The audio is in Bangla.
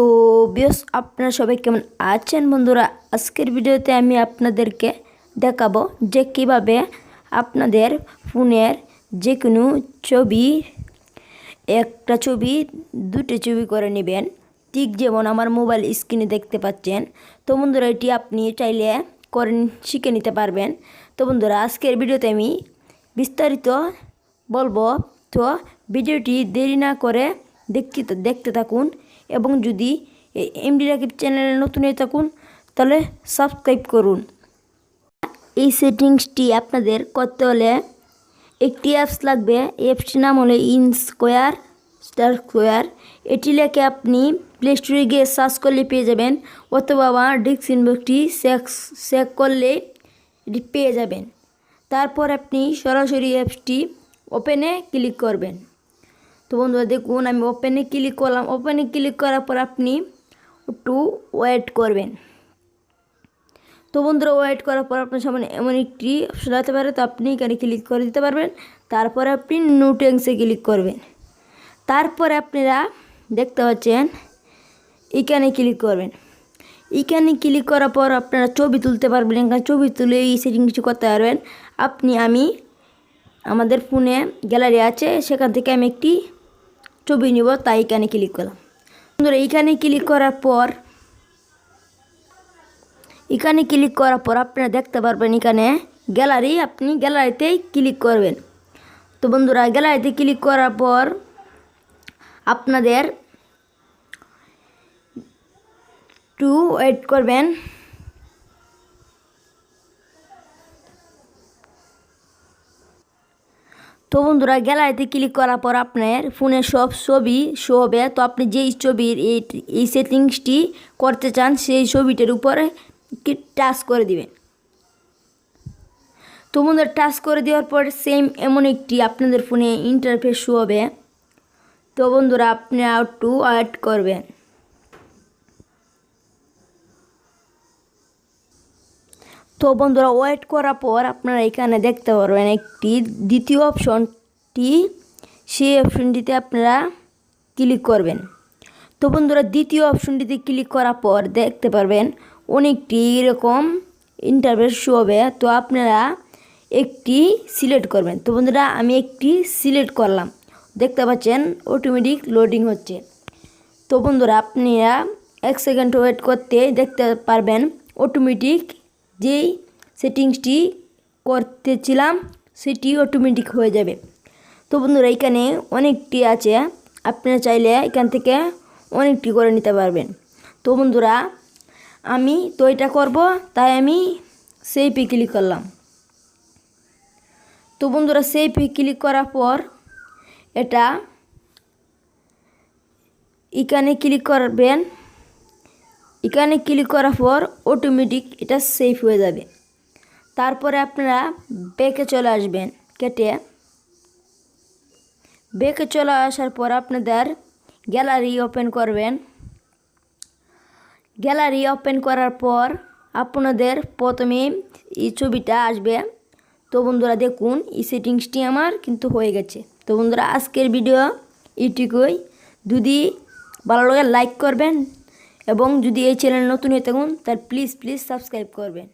তো বেশ আপনারা সবাই কেমন আছেন বন্ধুরা? আজকের ভিডিওতে আমি আপনাদেরকে দেখাবো যে কিভাবে আপনাদের ফোনের যে কোনো ছবি একটা ছবি দুটো ছবি করে নেবেন, ঠিক যেমন আমার মোবাইল স্ক্রিনে দেখতে পাচ্ছেন। তো বন্ধুরা এটি আপনি চাইলে করে শিখে নিতে পারবেন। তো বন্ধুরা আজকের ভিডিওতে আমি বিস্তারিত বলবো, তো ভিডিওটি দেরি না করে দেখতে থাকুন এবং যদি এমডি রাকিব চ্যানেলে নতুন হয়ে থাকুন তাহলে সাবস্ক্রাইব করুন। এই সেটিংসটি আপনাদের করতে হলে একটি অ্যাপস লাগবে। অ্যাপসটির নাম হলো স্কোয়ার। এটি লেখে আপনি প্লে স্টোরে গিয়ে সার্চ করলে পেয়ে যাবেন, অথবা আমার ডিসক্রিপশন বক্সটি চেক করলে এটি পেয়ে যাবেন। তারপর আপনি সরাসরি অ্যাপসটি ওপেনে ক্লিক করবেন। তো বন্ধুরা দেখুন আমি ওপেনে ক্লিক করলাম। ওপেনে ক্লিক করার পর আপনি একটু ওয়েট করবেন। তো বন্ধুরা ওয়েট করার পর আপনার সামনে এমন একটি অপশন আসতে পারে, তো আপনি এখানে ক্লিক করে দিতে পারবেন। তারপরে আপনি নোটেন্সে ক্লিক করবেন। তারপরে আপনারা দেখতে পাচ্ছেন এখানে ক্লিক করবেন। এখানে ক্লিক করার পর আপনারা ছবি তুলতে পারবেন। এখানে ছবি তুলে এই সেটিং কিছু করতে পারবেন। আমাদের ফোনে গ্যালারি আছে, সেখান থেকে আমি একটি ছবি নিব, তাই এখানে ক্লিক করলাম। বন্ধুরা এখানে ক্লিক করার পর আপনারা দেখতে পারবেন এখানে গ্যালারি, আপনি গ্যালারিতেই ক্লিক করবেন। তো বন্ধুরা গ্যালারিতে ক্লিক করার পর আপনাদের একটু ওয়েট করবেন। তো বন্ধুরা গ্যালারিতে ক্লিক করার পর আপনার ফোনে সব ছবি শো হবে। তো আপনি যেই ছবির এই সেটিংসটি করতে চান সেই ছবিটার উপরে টাচ করে দিবেন। তো বন্ধুরা টাচ করে দেওয়ার পর সেম এমন একটি আপনাদের ফোনে ইন্টারফেস শো হবে। তো বন্ধুরা আপনি একটু ওয়েট করবেন। তো বন্ধুরা ওয়েট করার পর আপনারা এখানে দেখতে পারবেন একটি দ্বিতীয় অপশনটি, সেই অপশনটিতে আপনারা ক্লিক করবেন। তো বন্ধুরা দ্বিতীয় অপশনটিতে ক্লিক করার পর দেখতে পারবেন অনেকটি এরকম ইন্টারফেস শো হবে। তো আপনারা একটি সিলেক্ট করবেন। তো বন্ধুরা আমি একটি সিলেক্ট করলাম, দেখতে পাচ্ছেন অটোমেটিক লোডিং হচ্ছে। তো বন্ধুরা আপনারা 1 সেকেন্ড ওয়েট করতে দেখতে পারবেন অটোমেটিক যেই সেটিংসটি করতেছিলাম সেটি অটোমেটিক হয়ে যাবে। তো বন্ধুরা এখানে অনেকটি আছে, আপনারা চাইলে এখান থেকে অনেকটি করে নিতে পারবেন। তো বন্ধুরা আমি তো এটা করব, তাই আমি সেভে ক্লিক করলাম। তো বন্ধুরা সেভে ক্লিক করার পর এটা এখানে ক্লিক করবেন। এখানে ক্লিক করার পর অটোমেটিক এটা সেভ হয়ে যাবে। তারপরে আপনারা ব্যাকে চলে আসবেন। ব্যাকে চলে আসার পর আপনাদের গ্যালারি ওপেন করবেন। গ্যালারি ওপেন করার পর আপনাদের প্রথমে এই ছবিটা আসবে। তো বন্ধুরা দেখুন এই সেটিংসটি আমার কিন্তু হয়ে গেছে। তো বন্ধুরা আজকের ভিডিও এইটুকুই। যদি ভালো লাগে লাইক করবেন এবং যদি এই চ্যানেল নতুন হয়ে থাকুন তাহলে প্লিজ সাবস্ক্রাইব করবেন।